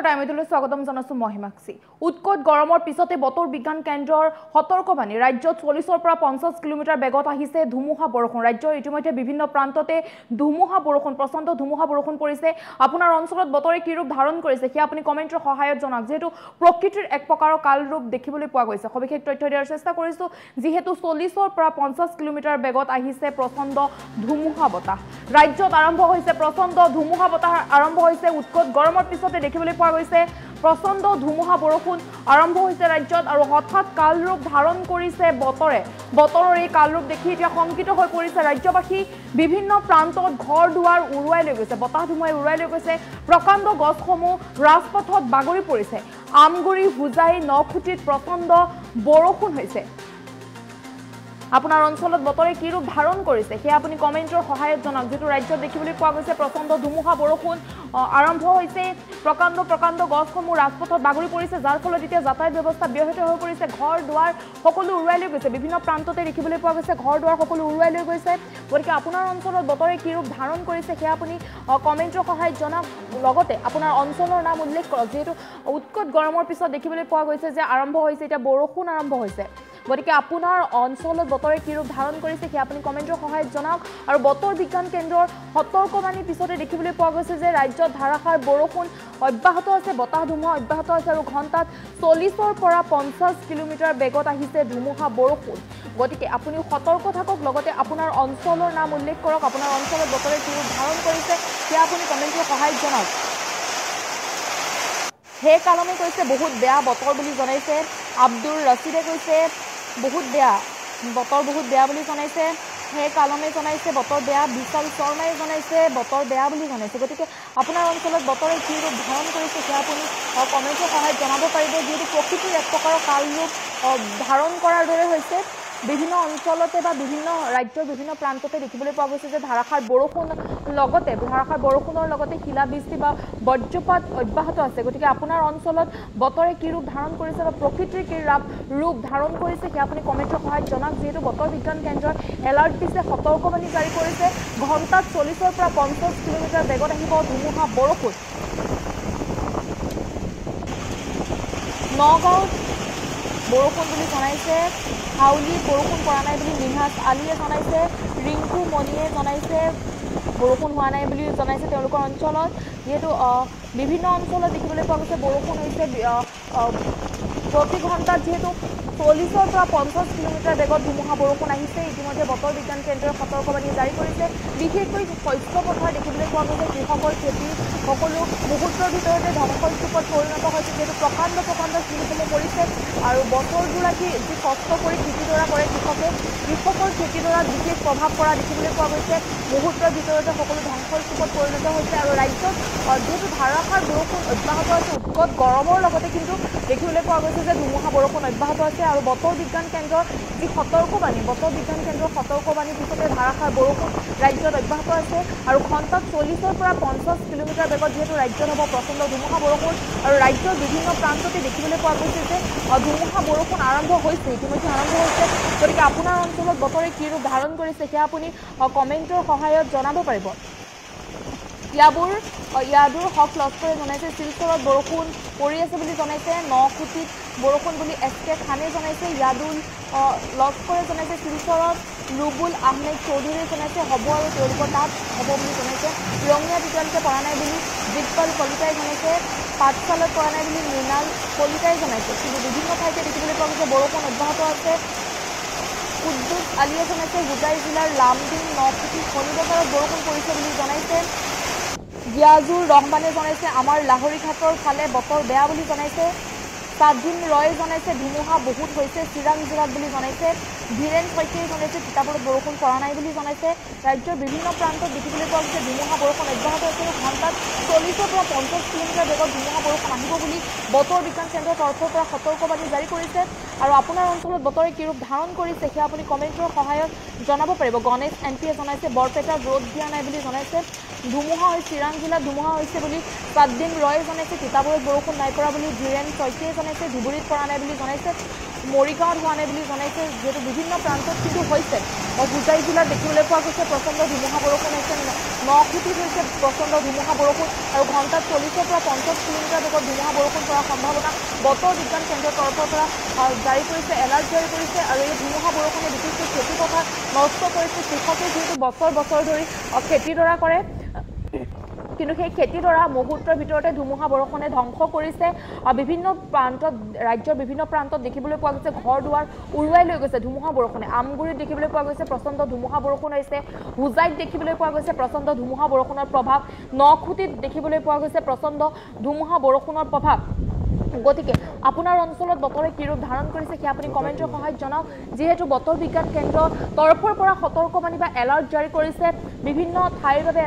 টাইমলৈ স্বাগতম জানাছো মহিমাক্ষী উৎকট গৰমৰ পিছতে বতৰ বিজ্ঞান কেন্দ্ৰৰ সতৰ্কবাণী ৰাজ্যত 40 পৰা 50 কিলোমিটাৰ বেগত আহিছে ধুমুহা বৰষুণ ৰাজ্যৰ ইতিমধ্যে বিভিন্ন প্ৰান্ততে ধুমুহা বৰষুণ প্ৰচণ্ড ধুমুহা বৰষুণ পৰিছে আপোনাৰ অঞ্চলত বতৰে কি ৰূপ ধাৰণ কৰিছে কি আপুনি কমেন্টৰ সহায়ত জনাওক যেহেতু প্ৰকৃতিৰ এক প্ৰকাৰৰ কাল ৰূপ দেখিবলৈ পোৱা গৈছে সবিশেষ তথ্য দিয়াৰ চেষ্টা কৰিছো যেহেতু 40 পৰা 50 কিলোমিটাৰ বেগত আহিছে প্ৰচণ্ড ধুমুহা বতাহ ৰাজ্যত আৰম্ভ হৈছে প্ৰচণ্ড ধুমুহা বতাহ আৰম্ভ হৈছে উৎকট গৰমৰ পিছতে দেখিবলৈ পোৱা গৈছে প্ৰচণ্ড ধুমুহা বৰষুণ আৰম্ভ হৈছে ৰাজ্যত আৰু হঠাৎ কাল ৰূপ ধাৰণ কৰিছে বতৰৰ এই কাল ৰূপ দেখি এতিয়া শংকিত হৈ পৰিছে ৰাজ্যবাসী বিভিন্ন প্ৰান্তত ঘৰ দুৱাৰ উৰুৱাই লৈ গৈছে বতাহ ধুমুহাই উৰুৱাই লৈ গৈছে প্ৰকাণ্ড গছসমূহ ৰাজপথত বাগৰি পৰিছে আমগুৰি হুজাই নখুটিত প্ৰচণ্ড বৰষুণ হৈছে আপোনাৰ অঞ্চলত বতৰে কি ৰূপ ধাৰণ কৰিছে সেয়া আপুনি কমেন্টৰ সহায়ত জনাওক যেটো ৰাজ্যত দেখিবলৈ পোৱা গৈছে প্ৰচণ্ড ধুমুহা বৰষুণ আৰম্ভ হৈছে প্ৰকাণ্ড গছসমূহ ৰাজপথত বাগৰি পৰিছে যাৰ ফলত এতিয়া যাতায়াত ব্যৱস্থা ব্যাহত হৈ পৰিছে ঘৰ দুৱাৰ সকলো উৰুৱাই লৈ গৈছে বিভিন্ন প্ৰান্ততে দেখিবলৈ পোৱা গৈছে ঘৰ দুৱাৰ সকলো উৰুৱাই লৈ গৈছে গতিকে আপোনাৰ অঞ্চলত বতৰে কি ৰূপ ধাৰণ কৰিছে সেয়া আপুনি কমেন্টৰ সহায়ত জনাওক লগতে আপোনাৰ অঞ্চলৰ নাম উল্লেখ কৰক যেটো উৎকট গৰমৰ পিছত দেখিবলৈ পোৱা গৈছে যে আৰম্ভ হৈছে এতিয়া বৰষুণ আৰম্ভ হৈছে গতিকে আপোনাৰ অঞ্চলত বতৰে কি ৰূপ ধাৰণ কৰিছে কি আপুনি কমেন্টৰ সহায়ত জনাওক আৰু বতৰ বিজ্ঞান কেন্দ্ৰৰ সতৰ্কবাণী পিছতে দেখিবলৈ পোৱা গৈছে যে ৰাজ্যত ধাৰাসাৰ বৰষুণ অব্যাহত আছে বতাহ ধুমুহা অব্যাহত আছে আৰু ঘণ্টাত 40 পৰা 50 কিলোমিটাৰ বেগত আহিছে ধুমুহা বৰষুণ গতিকে আপুনি সতৰ্ক থাকক লগতে আপোনাৰ অঞ্চলৰ নাম উল্লেখ কৰক আপোনাৰ অঞ্চলত বতৰে কি ৰূপ ধাৰণ কৰিছে কি আপুনি কমেন্টৰ সহায়ত জনাওক হে কালমে কৈছে বহুত বেয়া বতৰ বুলি জনাইছে আব্দুল ৰছিদে কৈছে বহুত বেয়া বতৰ বহুত বেয়া বুলি জনাইছে হে কালমে জনাইছে বতৰ বেয়া বিশাল শৰ্মাই জনাইছে বতৰ বেয়া বুলি জনাইছে গতিকে আপোনাৰ অঞ্চলত বতৰে কি ৰূপ ধাৰণ কৰিছে সেয়া আপুনি কমেন্টৰ সহায়ত জনাব পাৰিব যেহেতু প্ৰকৃতিৰ এক প্ৰকাৰৰ কাল ৰূপ ধাৰণ কৰাৰ দৰে হৈছে বিভিন্ন অঞ্চলতে বা বিভিন্ন ৰাজ্যৰ বিভিন্ন প্ৰান্ততে দেখিবলৈ পোৱা গৈছে যে ধাৰাসাৰ বৰষুণৰ লগতে শিলাবৃষ্টি বা বজ্ৰপাত অব্যাহত আছে গতিকে আপোনাৰ অঞ্চলত বতৰে কি ৰূপ ধাৰণ কৰিছে বা প্ৰকৃতিৰ কি ৰূপ ধাৰণ কৰিছে সেয়া আপুনি কমেন্টৰ সহায়ত জনাওক যেহেতু বতৰ বিজ্ঞান কেন্দ্ৰৰ এলাৰ্ট দিছে সতৰ্কবাণী জাৰি কৰিছে ঘণ্টাত 40 পৰা 50 কিলোমিটাৰ বেগত আহিব ধুমুহা বৰষুণ নগাঁৱত বৰষুণ বুলি জনাইছে হাউলি বৰষুণ পৰা নাই বুলি নিহাজ আলীয়ে জনাইছে ৰিংকু মণিয়ে জনাইছে বৰষুণ হোৱা নাই বুলি জনাইছে তেওঁলোকৰ অঞ্চলত যেহেতু বিভিন্ন অঞ্চলত দেখিবলৈ পোৱা গৈছে বৰষুণ হৈছে প্ৰতি ঘণ্টাত যেহেতু 40 পৰা 50 কিলোমিটাৰ বেগত ধুমুহা বৰষুণ আহিছে ইতিমধ্যে বতৰ বিজ্ঞান কেন্দ্ৰই সতৰ্কবাণী জাৰি কৰিছে বিশেষকৈ শস্য পথাৰ দেখিবলৈ পোৱা গৈছে কৃষকৰ খেতি সকলো মুহূৰ্তৰ ভিতৰতে ধ্বংসস্তূপত পৰিণত হৈছে যেহেতু প্ৰকাণ্ড শিলসমূহ পৰিছে আৰু বছৰজোৰাকি যি কষ্ট কৰি খেতিডৰা কৰে কৃষকৰ খেতিডৰাত বিশেষ প্ৰভাৱ পৰা দেখিবলৈ পোৱা গৈছে মুহূৰ্তৰ ভিতৰতে সকলো ধ্বংসস্তূপত পৰিণত হৈছে আৰু ৰাজ্যত যেহেতু ধাৰাসাৰ বৰষুণ অব্যাহত আছে উৎকট গৰমৰ লগতে কিন্তু দেখিবলৈ পোৱা গৈছে যে ধুমুহা বৰষুণ অব্যাহত আছে আৰু বতৰ বিজ্ঞান কেন্দ্ৰৰ যি সতৰ্কবাণীৰ পিছতে ধাৰাসাৰ বৰষুণ ৰাজ্যত অব্যাহত আছে আৰু ঘণ্টাত 40 পৰা 50 কিলোমিটাৰ বেগত যেহেতু ৰাজ্যত হ'ব প্ৰচণ্ড ধুমুহা বৰষুণ আৰু ৰাজ্যৰ বিভিন্ন প্ৰান্ততে দেখিবলৈ পোৱা গৈছে যে ধুমুহা বৰষুণ ইতিমধ্যে আৰম্ভ হৈছে গতিকে আপোনাৰ অঞ্চলত বতৰে কি ৰূপ ধাৰণ কৰিছে সেয়া আপুনি কমেন্টৰ সহায়ত জনাব পাৰিব ইয়াদুৰ হক লস্কৰে জনাইছে শিলচৰত বৰষুণ পৰি আছে বুলি জনাইছে নখুটিত বৰষুণ বুলি এছকে খানে জনাইছে ইয়াদুল লস্কৰে জনাইছে শিলচৰত ৰুবুল আহমেদ চৌধুৰীয়ে জনাইছে হ'ব আৰু তেওঁলোকৰ তাত হ'ব বুলি জনাইছে ৰঙিয়াত এতিয়ালৈকে পৰা নাই বুলি দিকপাল কলিতাই জনাইছে পাঠশালাত পৰা নাই বুলি মৃণাল কলিতাই জনাইছে কিন্তু বিভিন্ন ঠাইতে দেখিবলৈ পোৱা গৈছে বৰষুণ অব্যাহত আছে কুদ্দুছ আলীয়ে জনাইছে হুজাই জিলাৰ লামডিং নখুটি শনিবজাৰত বৰষুণ পৰিছে বুলি জনাইছে গিয়াজুৰ ৰহমানে জনাইছে আমাৰ লাহৰীঘাটৰ ফালে বতৰ বেয়া বুলি জনাইছে সাদিন ৰয়ে জনাইছে ধুমুহা বহুত হৈছে চিৰাং জিলাত বুলি জনাইছে ধীৰেন শইকীয়াই জনাইছে তিতাবৰত বৰষুণ পৰা নাই বুলি জনাইছে ৰাজ্যৰ বিভিন্ন প্ৰান্তত দেখিবলৈ পোৱা গৈছে ধুমুহা বৰষুণ অব্যাহত আছে ঘণ্টাত 40 পৰা 50 কিলোমিটাৰ বেগত ধুমুহা বৰষুণ আহিব বুলি বতৰ বিজ্ঞান কেন্দ্ৰৰ তৰফৰ পৰা সতৰ্কবাণী জাৰি কৰিছে আৰু আপোনাৰ অঞ্চলত বতৰে কি ৰূপ ধাৰণ কৰিছে সেয়া আপুনি কমেন্টৰ সহায়ত জনাব পাৰিব গণেশ এনপিয়ে জনাইছে বৰপেটাত ৰ'দ দিয়া নাই বুলি জনাইছে ধুমুহা হৈ চিৰাং জিলাত ধুমুহা হৈছে বুলি সাদিন ৰয়ে জনাইছে তিতাবৰত বৰষুণ নাই পৰা বুলি ধীৰেন শইকীয়াই জনাইছে ধুবুৰীত পৰা নাই বুলি জনাইছে মৰিগাঁৱত হোৱা নাই বুলি জনাইছে যেহেতু বিভিন্ন প্ৰান্তত কিন্তু হৈছে হুজাই জিলাত দেখিবলৈ পোৱা গৈছে প্ৰচণ্ড ধুমুহা বৰষুণ হৈছে 9 হৈছে প্ৰচণ্ড ধুমুহা বৰষুণ আৰু ঘণ্টাত 40 পৰা 50 কিলোমিটাৰ বেগত ধুমুহা বৰষুণ পৰাৰ সম্ভাৱনা বতৰ বিজ্ঞান কেন্দ্ৰৰ তৰফৰ পৰা জাৰি কৰিছে, এলাৰ্ট জাৰি কৰিছে। আৰু এই ধুমুহা বৰষুণে বিশেষকৈ খেতিপথাৰ নষ্ট কৰিছে। কৃষকে যিহেতু বছৰ বছৰ ধৰি খেতিডৰা কৰে, কিন্তু সেই খেতিডৰা মুহূৰ্তৰ ভিতৰতে ধুমুহা বৰষুণে ধ্বংস কৰিছে। বিভিন্ন প্ৰান্তত, ৰাজ্যৰ বিভিন্ন প্ৰান্তত দেখিবলৈ পোৱা গৈছে ঘৰ দুৱাৰ উৰুৱাই লৈ গৈছে ধুমুহা বৰষুণে। আমগুৰিত দেখিবলৈ পোৱা গৈছে প্ৰচণ্ড ধুমুহা বৰষুণ হৈছে, হোজাইত দেখিবলৈ পোৱা গৈছে প্ৰচণ্ড ধুমুহা বৰষুণৰ প্ৰভাৱ, নখুটিত দেখিবলৈ পোৱা গৈছে প্ৰচণ্ড ধুমুহা বৰষুণৰ প্ৰভাৱ। গতিকে আপোনাৰ অঞ্চলত বতৰে কি ৰূপ ধাৰণ কৰিছে সেয়া আপুনি কমেণ্টৰ সহায়ত জনাওক। যিহেতু বতৰ বিজ্ঞান কেন্দ্ৰৰ তৰফৰ পৰা সতৰ্কবাণী বা এলাৰ্ট জাৰি কৰিছে, বিভিন্ন ঠাইৰ বাবে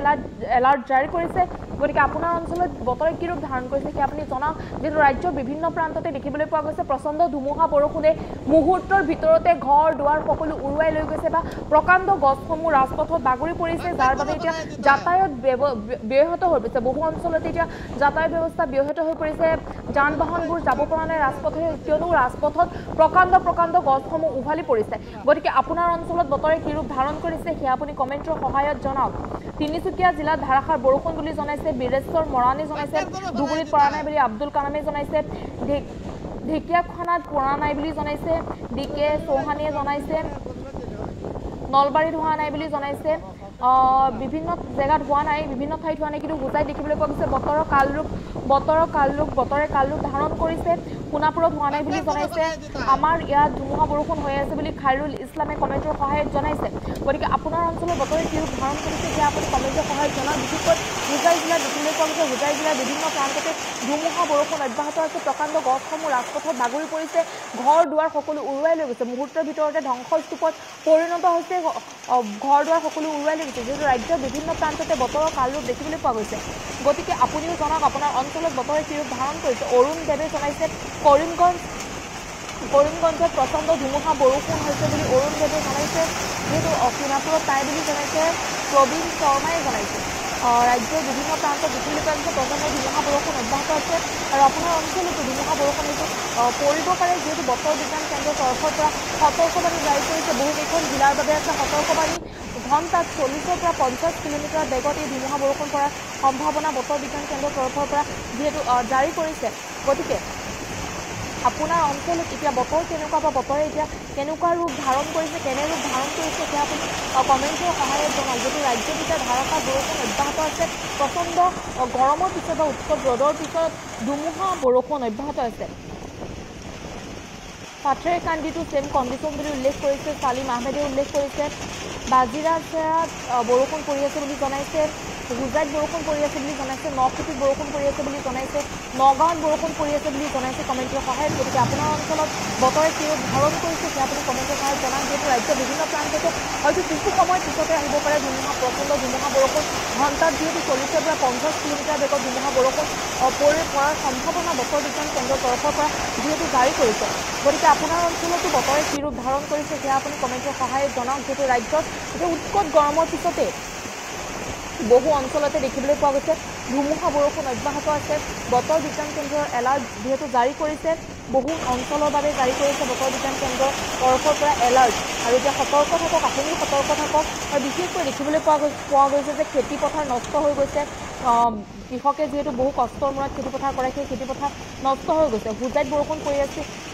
এলাৰ্ট জাৰি কৰিছে। গতিকে আপোনাৰ অঞ্চলত বতৰে কি ৰূপ ধাৰণ কৰিছে সেয়া আপুনি জনাওক। যিহেতু ৰাজ্যৰ বিভিন্ন প্ৰান্ততে দেখিবলৈ পোৱা গৈছে প্ৰচণ্ড ধুমুহা বৰষুণে মুহূৰ্তৰ ভিতৰতে ঘৰ দুৱাৰ সকলো উৰুৱাই লৈ গৈছে বা প্ৰকাণ্ড গছসমূহ ৰাজপথত বাগৰি পৰিছে, যাৰ বাবে এতিয়া যাতায়াত ব্যাহত হৈ পৰিছে। বহু অঞ্চলতে এতিয়া যাতায়াত ব্যৱস্থা ব্যাহত হৈ পৰিছে, যান বাহনবোৰ যাব পৰা নাই ৰাজপথে, কিয়নো ৰাজপথত প্ৰকাণ্ড গছসমূহ উভালি পৰিছে। গতিকে আপোনাৰ অঞ্চলত বতৰে কি ৰূপ ধাৰণ কৰিছে সেয়া আপুনি কমেণ্টৰ সহায়ত জনাওক। তিনিচুকীয়া জিলাত ধাৰাসাৰ বৰষুণ বুলি জনাইছে বীৰেশ্বৰ মৰাণে জনাইছে, ধুবুৰীত পৰা নাই বুলি আব্দুল কালামে জনাইছে, ঢেকীয়াখানাত পৰা নাই বুলি জনাইছে DK চৌহানে জনাইছে, নলবাৰীত হোৱা নাই বুলি জনাইছে, বিভিন্ন জেগাত হোৱা নাই, বিভিন্ন ঠাইত হোৱা নাই, কিন্তু হোজাইত দেখিবলৈ পোৱা গৈছে বতৰে কাল ৰূপ ধাৰণ কৰিছে। সোণাপুৰত হোৱা নাই বুলি জনাইছে, আমাৰ ইয়াত ধুমুহা বৰষুণ হৈ আছে বুলি খাইৰুল ইছলামে কমেণ্টৰ সহায়ত জনাইছে। গতিকে আপোনাৰ অঞ্চলৰ বতৰে কি ৰূপ ধাৰণ কৰিছে সেয়া আপুনি কমেণ্টৰ সহায়ত জনাওক। বিশেষকৈ হোজাই জিলাত দেখিবলৈ পোৱা গৈছে হোজাই জিলাৰ বিভিন্ন প্ৰান্ততে ধুমুহা বৰষুণ অব্যাহত আছে, প্ৰকাণ্ড গছসমূহ ৰাজপথত বাগৰি পৰিছে, ঘৰ দুৱাৰ সকলো উৰুৱাই লৈ গৈছে, মুহূৰ্তৰ ভিতৰতে ধ্বংসস্তূপত পৰিণত হৈছে, ঘৰ দুৱাৰ সকলো উৰুৱাই লৈ গৈছে। যিহেতু ৰাজ্যৰ বিভিন্ন প্ৰান্ততে বতৰৰ কাল ৰূপ দেখিবলৈ পোৱা গৈছে। গতিকে আপুনিও জনাওক আপোনাৰ অঞ্চলত বতৰে কি ৰূপ ধাৰণ কৰিছে। অৰুণ দেৱে জনাইছে কৰিমগঞ্জত প্ৰচণ্ড ধুমুহা বৰষুণ হৈছে বুলি অৰুণ দেৱে জনাইছে, যিহেতু সোণাপুৰত নাই বুলি জনাইছে প্ৰবীণ শৰ্মাই জনাইছে। ৰাজ্যৰ বিভিন্ন প্ৰান্তত দেখিবলৈ পোৱা গৈছে প্ৰচণ্ড ধুমুহা বৰষুণ অব্যাহত আছে আৰু আপোনাৰ অঞ্চলতো ধুমুহা বৰষুণ এইটো পৰিব পাৰে, যিহেতু বতৰ বিজ্ঞান কেন্দ্ৰৰ তৰফৰ পৰা সতৰ্কবাণী জাৰি কৰিছে। বহুকেইখন জিলাৰ বাবে আছে সতৰ্কবাণী, ঘণ্টাত 40 পৰা 50 কিলোমিটাৰ বেগত এই ধুমুহা বৰষুণ পৰাৰ সম্ভাৱনা বতৰ বিজ্ঞান কেন্দ্ৰৰ তৰফৰ পৰা যিহেতু জাৰি কৰিছে। গতিকে আপোনাৰ অঞ্চলত এতিয়া বতৰ কেনেকুৱা বা বতৰে এতিয়া কেনেকুৱা ৰূপ ধাৰণ কৰিছে, কেনে ৰূপ ধাৰণ কৰিছে সেয়া আপুনি কমেণ্টৰ সহায়ত জনাওক। যিহেতু ৰাজ্যত এতিয়া ধাৰাসাৰ বৰষুণ অব্যাহত আছে, প্ৰচণ্ড গৰমৰ পিছত বা উৎকট ৰ'দৰ পিছত ধুমুহা বৰষুণ অব্যাহত আছে। পাথেৰকান্দিটো ছেম কণ্ডিশ্যন বুলি উল্লেখ কৰিছে ছালিম আহমেদে উল্লেখ কৰিছে। বাজিৰাজত বৰষুণ পৰি আছে বুলি জনাইছে, হোজাইত বৰষুণ পৰি আছে বুলি জনাইছে, নখুটিত বৰষুণ পৰি আছে বুলি জনাইছে, নগাঁৱত বৰষুণ পৰি আছে বুলি জনাইছে কমেণ্টৰ সহায়ত। গতিকে আপোনাৰ অঞ্চলত বতৰে কি ৰূপ ধাৰণ কৰিছে সেয়া আপুনি কমেণ্টৰ সহায়ত জনাওক। যিহেতু ৰাজ্যৰ বিভিন্ন প্ৰান্ততে হয়তো কিছু সময় পিছতে আহিব পাৰে প্ৰচণ্ড ধুমুহা বৰষুণ, ঘণ্টাত যিহেতু 40 পৰা 50 কিলোমিটাৰ বেগত ধুমুহা বৰষুণ পৰাৰ সম্ভাৱনা বতৰ বিজ্ঞান কেন্দ্ৰৰ তৰফৰ পৰা যিহেতু জাৰি কৰিছে। গতিকে আপোনাৰ অঞ্চলতো বতৰে কি ৰূপ ধাৰণ কৰিছে সেয়া আপুনি কমেণ্টৰ সহায়ত জনাওক। যিহেতু ৰাজ্যত এতিয়া উৎকট গৰমৰ পিছতে বহু অঞ্চলতে দেখিবলৈ পোৱা গৈছে ধুমুহা বৰষুণ অব্যাহত আছে, বতৰ বিজ্ঞান কেন্দ্ৰৰ এলাৰ্ট যিহেতু জাৰি কৰিছে, বহু অঞ্চলৰ বাবে জাৰি কৰিছে বতৰ বিজ্ঞান কেন্দ্ৰৰ তৰফৰ পৰা এলাৰ্ট। আৰু এতিয়া সতৰ্ক থাকক, আপুনিও সতৰ্ক থাকক। আৰু বিশেষকৈ দেখিবলৈ পোৱা গৈছে যে খেতিপথাৰ নষ্ট হৈ গৈছে, কৃষকে যিহেতু বহু কষ্টৰ মূৰত খেতিপথাৰ কৰে, সেই খেতিপথাৰ নষ্ট হৈ গৈছে। হোজাইত বৰষুণ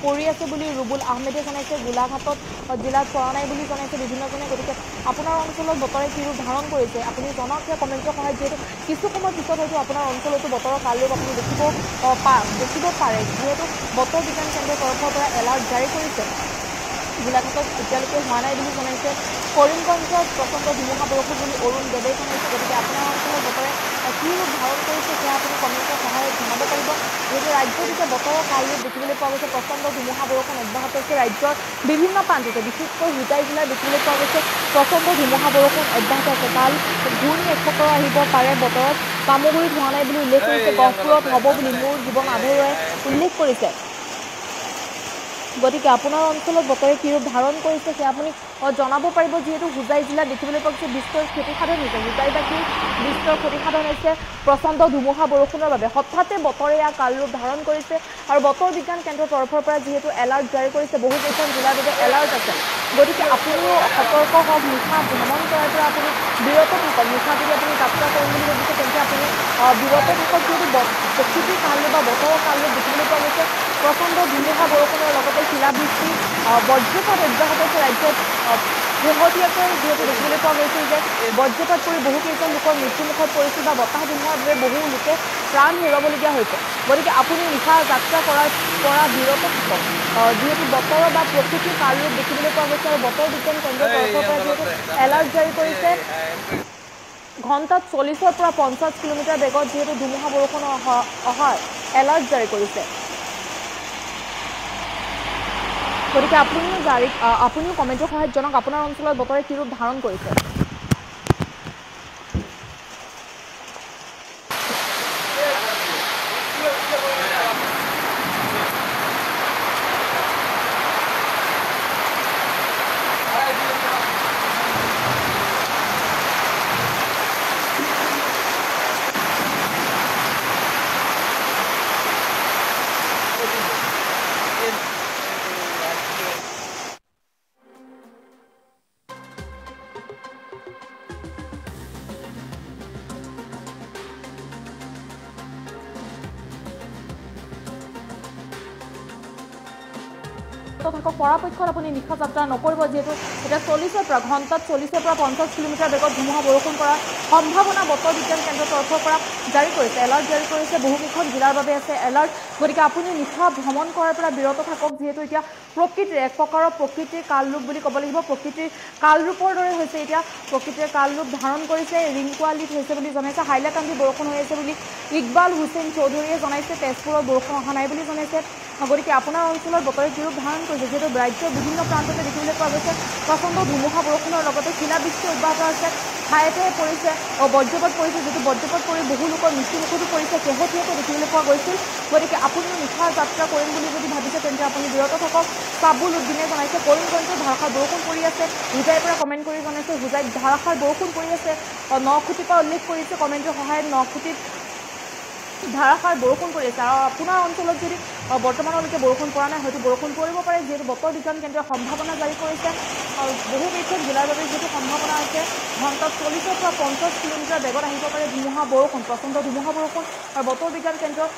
পৰি আছে বুলি ৰুবুল আহমেদে জনাইছে, গোলাঘাটত জিলাত পৰা নাই বুলি জনাইছে বিভিন্নজনে। গতিকে আপোনাৰ অঞ্চলত বতৰে কি ৰূপ ধাৰণ কৰিছে আপুনি জনাওক কমেণ্টৰ সহায়ত। যিহেতু কিছু সময় পিছত হয়তো আপোনাৰ অঞ্চলতো বতৰৰ কাল ৰূপ আপুনি দেখিব পাৰে, যিহেতু বতৰ বিজ্ঞান কেন্দ্ৰৰ তৰফৰ পৰা এলাৰ্ট জাৰি কৰিছে। গোলাঘাটত এতিয়ালৈকে হোৱা নাই বুলি জনাইছে, কৰিমগঞ্জত প্ৰচণ্ড ধুমুহা বৰষুণ বুলি অৰুণ দেৱে জনাইছে। গতিকে আপোনাৰ অঞ্চলত বতৰে কি ৰূপ ধাৰণ কৰিছে সেয়া আপুনি কমেণ্টৰ সহায়ত জনাব পাৰিব। যিহেতু ৰাজ্যত এতিয়া বতৰৰ কাল ৰূপ দেখিবলৈ পোৱা গৈছে, প্ৰচণ্ড ধুমুহা বৰষুণ অব্যাহত আছে ৰাজ্যৰ বিভিন্ন প্ৰান্ততে, বিশেষকৈ হোজাই জিলাত দেখিবলৈ পোৱা গৈছে প্ৰচণ্ড ধুমুহা বৰষুণ অব্যাহত আছে। কাল ঘূৰ্ণী একচক্ৰ আহিব পাৰে বতৰত, পামগুৰিত হোৱা নাই বুলি উল্লেখ কৰিছে, গহপুৰত হ'ব বুলি মোৰ জীৱন আধৰুৱাই উল্লেখ কৰিছে। গতিকে আপোনাৰ অঞ্চলত বতৰে কি ৰূপ ধাৰণ কৰিছে সেয়া আপুনি জনাব পাৰিব। যিহেতু হোজাই জিলাত দেখিবলৈ পোৱা গৈছে বিস্তৰ ক্ষতিসাধন হৈছে, হোজাইবাসীৰ বিস্তৰ ক্ষতিসাধন হৈছে প্ৰচণ্ড ধুমুহা বৰষুণৰ বাবে। হঠাতে বতৰে কাল ৰূপ ধাৰণ কৰিছে আৰু বতৰ বিজ্ঞান কেন্দ্ৰৰ তৰফৰ পৰা যিহেতু এলাৰ্ট জাৰি কৰিছে, বহুকেইখন জিলাৰ বাবে এলাৰ্ট আছে। গতিকে আপুনিও সতৰ্ক হওক, নিশা ভ্ৰমণ কৰাৰ পৰা আপুনি বিৰত থাকক। নিশা যদি আপুনি যাত্ৰা কৰিম বুলি ভাবিছে তেন্তে আপুনি বিৰত থাকক, যিহেতু প্ৰকৃতিৰ কালৰূপ বা বতৰৰ কালৰূপ দেখিবলৈ পোৱা গৈছে। প্ৰচণ্ড ধুমুহা বৰষুণৰ লগতে শিলাবৃষ্টি, বজ্ৰপাত অব্যাহত আছে ৰাজ্যত। শেহতীয়াকৈ যিহেতু দেখিবলৈ পোৱা গৈছিল যে বজ্ৰপাত পৰি বহুকেইজন লোকৰ মৃত্যুমুখত পৰিছিল বা বতাহ ধুমুহাৰ বাবে বহু লোকে প্ৰাণ হেৰুৱাবলগীয়া হৈছে। গতিকে আপুনি নিশা যাত্ৰা কৰাৰ পৰা বিৰত থাকক, যিহেতু বতৰৰ বা প্ৰকৃতিৰ কালৰূপ দেখিবলৈ পোৱা গৈছে। আৰু বতৰ বিজ্ঞান কেন্দ্ৰৰ তৰফৰ পৰা যিহেতু এলাৰ্ট জাৰি কৰিছে, ঘণ্টাত 40ৰ পৰা 50 কিলোমিটাৰ বেগত যিহেতু ধুমুহা বৰষুণ অহাৰ এলাৰ্ট জাৰি কৰিছে। গতিকে আপুনিও কমেণ্টৰ সহায়ত জনাওক আপোনাৰ অঞ্চলত বতৰে কি ৰূপ ধাৰণ কৰিছে। থাকক, পৰাপক্ষত আপুনি নিশা যাত্ৰা নকৰিব, যিহেতু এতিয়া 40ৰ পৰা ঘণ্টাত 40ৰ পৰা 50 কিলোমিটাৰ বেগত ধুমুহা বৰষুণ কৰাৰ সম্ভাৱনা বতৰ বিজ্ঞান কেন্দ্ৰৰ তৰফৰ পৰা জাৰি কৰিছে, এলাৰ্ট জাৰি কৰিছে। বহুকেইখন জিলাৰ বাবে আছে এলাৰ্ট। গতিকে আপুনি নিশা ভ্ৰমণ কৰাৰ পৰা বিৰত থাকক, যিহেতু এতিয়া প্ৰকৃতিৰ এক প্ৰকাৰৰ প্ৰকৃতিৰ কালৰূপ বুলি ক'ব লাগিব। প্ৰকৃতিৰ কালৰূপৰ দৰে হৈছে এতিয়া, প্ৰকৃতিৰ কালৰূপ ধাৰণ কৰিছে। ৰিংকুৱালীত হৈছে বুলি জনাইছে, হাইলাকান্দি বৰষুণ হৈ আছে বুলি ইকবাল হুছেইন চৌধুৰীয়ে জনাইছে। তেজপুৰত বৰষুণ অহা নাই বুলি জনাইছে। গতিকে আপোনাৰ অঞ্চলত বতৰে কি ৰূপ ধাৰণ কৰিছে, যিহেতু ৰাজ্যৰ বিভিন্ন প্ৰান্ততে দেখিবলৈ পোৱা গৈছে প্ৰচণ্ড ধুমুহা বৰষুণৰ লগতে শিলাবৃষ্টি অব্যাহত আছে। ঠায়ে ঠায়ে পৰিছে বজ্ৰপাত পৰিছে, যিটো বজ্ৰপাত পৰি বহু লোকৰ মৃত্যুমুখতো পৰিছে, শেহতীয়াকৈ দেখিবলৈ পোৱা গৈছিল। গতিকে আপুনিও নিশা যাত্ৰা কৰিম বুলি যদি ভাবিছে তেন্তে আপুনি বিৰত থাকক। চাবুল উদ্দিনে জনাইছে কৰিমগঞ্জত ধাৰাসাৰ বৰষুণ পৰি আছে। হোজাইৰ পৰা কমেণ্ট কৰি জনাইছে হোজাইত ধাৰাসাৰ বৰষুণ পৰি আছে। নখুটিৰ পৰা উল্লেখ কৰিছে কমেণ্টৰ সহায়ত, নখুটিত ধাৰাসাৰ বৰষুণ পৰি আছে। আৰু আপোনাৰ অঞ্চলত যদি বৰ্তমানলৈকে বৰষুণ পৰা নাই, হয়তো বৰষুণ পৰিব পাৰে, যিহেতু বতৰ বিজ্ঞান কেন্দ্ৰই সম্ভাৱনা জাৰি কৰিছে। বহুকেইখন জিলাৰ বাবে যিহেতু সম্ভাৱনা আছে, ঘণ্টাত 40ৰ পৰা 50 কিলোমিটাৰ বেগত আহিব পাৰে ধুমুহা বৰষুণ, প্ৰচণ্ড ধুমুহা বৰষুণ। আৰু বতৰ বিজ্ঞান কেন্দ্ৰৰ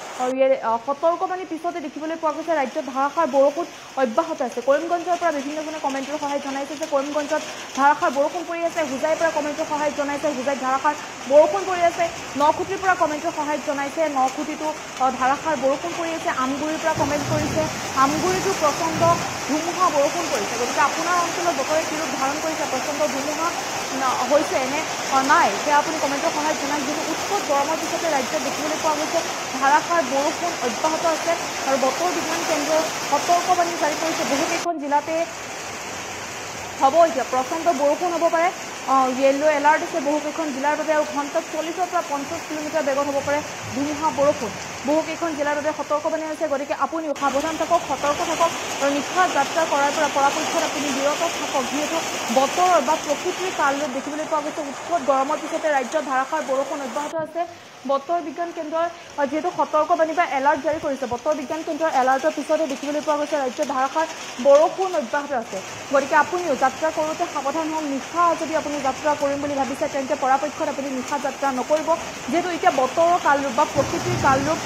সতৰ্কবাণীৰ পিছতে দেখিবলৈ পোৱা গৈছে ৰাজ্যত ধাৰাসাৰ বৰষুণ অব্যাহত আছে। কৰিমগঞ্জৰ পৰা বিভিন্নজনে কমেণ্টৰ সহায়ত জনাইছে যে কৰিমগঞ্জত ধাৰাসাৰ বৰষুণ পৰি আছে। হোজাইৰ পৰা কমেণ্টৰ সহায়ত জনাইছে হোজাইত ধাৰাসাৰ বৰষুণ পৰি আছে। নখুটিৰ পৰা কমেণ্টৰ সহায়ত জনাইছে নখুটিতো ধাৰাসাৰ বৰষুণ পৰি আছে। আমগুৰিৰ পৰা কমেণ্ট কৰিছে আমগুৰিতো প্ৰচণ্ড ধুমুহা বৰষুণ পৰিছে। গতিকে আপোনাৰ অঞ্চলত বতৰে কি ৰূপ ধাৰণ কৰিছে, প্ৰচণ্ড ধুমুহা হৈছে নে নাই, সেয়া আপুনি কমেণ্টৰ সহায়ত জনাই। যিহেতু উৎকট গৰমৰ পিছতে ৰাজ্যত দেখিবলৈ পোৱা গৈছে ধাৰাসাৰ বৰষুণ অব্যাহত আছে। আৰু বতৰ বিজ্ঞান কেন্দ্ৰৰ সতৰ্কবাণী জাৰি কৰিছে, বহুকেইখন জিলাতে হ'ব এতিয়া প্ৰচণ্ড বৰষুণ হ'ব পাৰে। য়েল্লো এলাৰ্ট আছে বহুকেইখন জিলাৰ বাবে। আৰু ঘণ্টাত 40ৰ পৰা 50 কিলোমিটাৰ বেগত হ'ব পাৰে ধুমুহা বৰষুণ। বহুকেইখন জিলাৰ বাবে সতৰ্কবাণী আছে। গতিকে আপুনিও সাৱধান থাকক, সতৰ্ক থাকক আৰু নিশা যাত্ৰা কৰাৰ পৰা পৰাপক্ষত আপুনি বিৰত থাকক, যিহেতু বতৰৰ বা প্ৰকৃতিৰ কালৰূপ দেখিবলৈ পোৱা গৈছে। উৎকট গৰমৰ পিছতে ৰাজ্যত ধাৰাসাৰ বৰষুণ অব্যাহত আছে। বতৰ বিজ্ঞান কেন্দ্ৰৰ যিহেতু সতৰ্কবাণী বা এলাৰ্ট জাৰি কৰিছে, বতৰ বিজ্ঞান কেন্দ্ৰৰ এলাৰ্টৰ পিছতে দেখিবলৈ পোৱা গৈছে ৰাজ্যত ধাৰাসাৰ বৰষুণ অব্যাহত আছে। গতিকে আপুনিও যাত্ৰা কৰোঁতে সাৱধান হওক। নিশা যদি আপুনি যাত্ৰা কৰিম বুলি ভাবিছে তেন্তে পৰাপক্ষত আপুনি নিশা যাত্ৰা নকৰিব, যিহেতু এতিয়া বতৰৰ কালৰূপ বা প্ৰকৃতিৰ কালৰূপ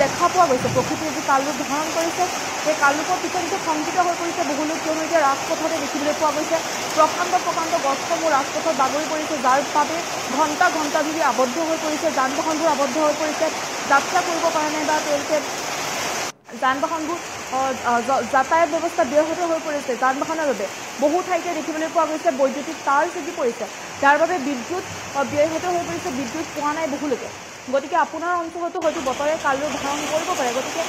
দেখা পোৱা গৈছে। প্ৰকৃতিয়ে যি কালৰূপ ধাৰণ কৰিছে সেই কালৰূপৰ পিছত এতিয়া শংকিত হৈ পৰিছে বহু লোক, কিয়নো এতিয়া ৰাজপথতে দেখিবলৈ পোৱা গৈছে প্ৰকাণ্ড প্ৰকাণ্ড গছসমূহ ৰাজপথত বাগৰি পৰিছে, যাৰ বাবে ঘণ্টা ঘণ্টা ধৰি আবদ্ধ হৈ পৰিছে, যান বাহনবোৰ আবদ্ধ হৈ পৰিছে, যাত্ৰা কৰিব পৰা নাই বা তেওঁলোকে যান বাহনবোৰ যাতায়াত ব্যৱস্থা ব্যাহত হৈ পৰিছে। যান বাহনৰ বাবে বহু ঠাইতে দেখিবলৈ পোৱা গৈছে বৈদ্যুতিক তাঁৰ ছিগি পৰিছে, যাৰ বাবে বিদ্যুৎ ব্যাহত হৈ পৰিছে, বিদ্যুৎ পোৱা নাই বহু লোকে। গতিকে আপোনাৰ অঞ্চলতো হয়তো বতৰে কালৰূপ ধাৰণ কৰিব পাৰে। গতিকে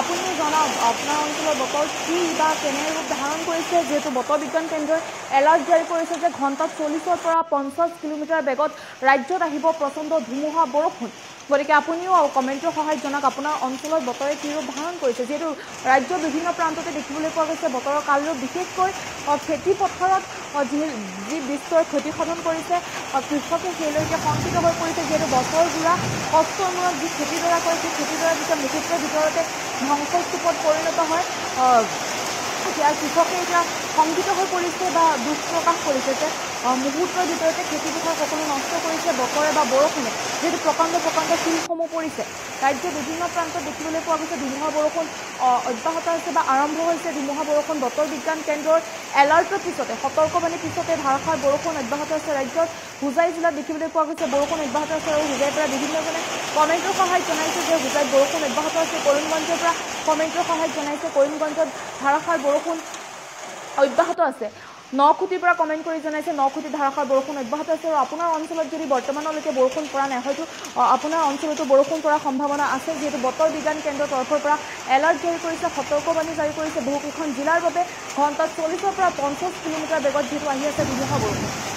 আপুনিও জনাওক আপোনাৰ অঞ্চলৰ বতৰ কি বা কেনে ৰূপ ধাৰণ কৰিছে, যিহেতু বতৰ বিজ্ঞান কেন্দ্ৰই এলাৰ্ট জাৰি কৰিছে যে ঘণ্টাত 40ৰ পৰা 50 কিলোমিটাৰ বেগত ৰাজ্যত আহিব প্ৰচণ্ড ধুমুহা বৰষুণ। গতিকে আপুনিও কমেণ্টৰ সহায়ত জনাওক আপোনাৰ অঞ্চলত বতৰে কি ৰূপ ধাৰণ কৰিছে, যিহেতু ৰাজ্যৰ বিভিন্ন প্ৰান্ততে দেখিবলৈ পোৱা গৈছে বতৰৰ কালৰূপ। বিশেষকৈ খেতি পথাৰত যি বিস্তৰ ক্ষতিসাধন কৰিছে, কৃষকে সেইলৈকে শংকিত হৈ পৰিছে, যিহেতু বছৰজোৰা কষ্টৰ মূৰত যি খেতিডৰা কৰে সেই খেতিডৰা যেতিয়া মুহূৰ্তৰ ভিতৰতে ধ্বংসস্তূপত পৰিণত হয়, ইয়াৰ কৃষকে এতিয়া শংকিত হৈ পৰিছে বা দুখ প্ৰকাশ কৰিছে যে মুহূৰ্তৰ ভিতৰতে খেতিপথাৰ সকলো নষ্ট কৰিছে বতৰে বা বৰষুণে যিহেতু প্ৰকাণ্ড শিলসমূহ পৰিছে ৰাজ্যৰ বিভিন্ন প্ৰান্তত দেখিবলৈ পোৱা গৈছে ধুমুহা বৰষুণ অব্যাহত আছে বা আৰম্ভ হৈছে ধুমুহা বৰষুণ বতৰ বিজ্ঞান কেন্দ্ৰৰ এলাৰ্টৰ পিছতে সতৰ্কবাণীৰ পিছতে ধাৰাসাৰ বৰষুণ অব্যাহত আছে ৰাজ্যত হোজাই জিলাত দেখিবলৈ পোৱা গৈছে বৰষুণ অব্যাহত আছে আৰু হোজাইৰ পৰা বিভিন্নজনে কমেণ্টৰ সহায়ত জনাইছে যে হোজাইত বৰষুণ অব্যাহত আছে কৰিমগঞ্জৰ পৰা কমেণ্টৰ সহায়ত জনাইছে কৰিমগঞ্জত ধাৰাসাৰ বৰষুণ অব্যাহত আছে নখুটিৰ পৰা কমেণ্ট কৰি জনাইছে নখুটিত ধাৰাসাৰ বৰষুণ অব্যাহত আছে আৰু আপোনাৰ অঞ্চলত যদি বৰ্তমানলৈকে বৰষুণ পৰা নাই হয়তো আপোনাৰ অঞ্চলতো বৰষুণ পৰাৰ সম্ভাৱনা আছে যিহেতু বতৰ বিজ্ঞান কেন্দ্ৰৰ তৰফৰ পৰা এলাৰ্ট জাৰি কৰিছে সতৰ্কবাণী জাৰি কৰিছে বহুকেইখন জিলাৰ বাবে ঘণ্টাত 40 পৰা 50 কিলোমিটাৰ বেগত যিহেতু আহি আছে ধুমুহা বৰষুণ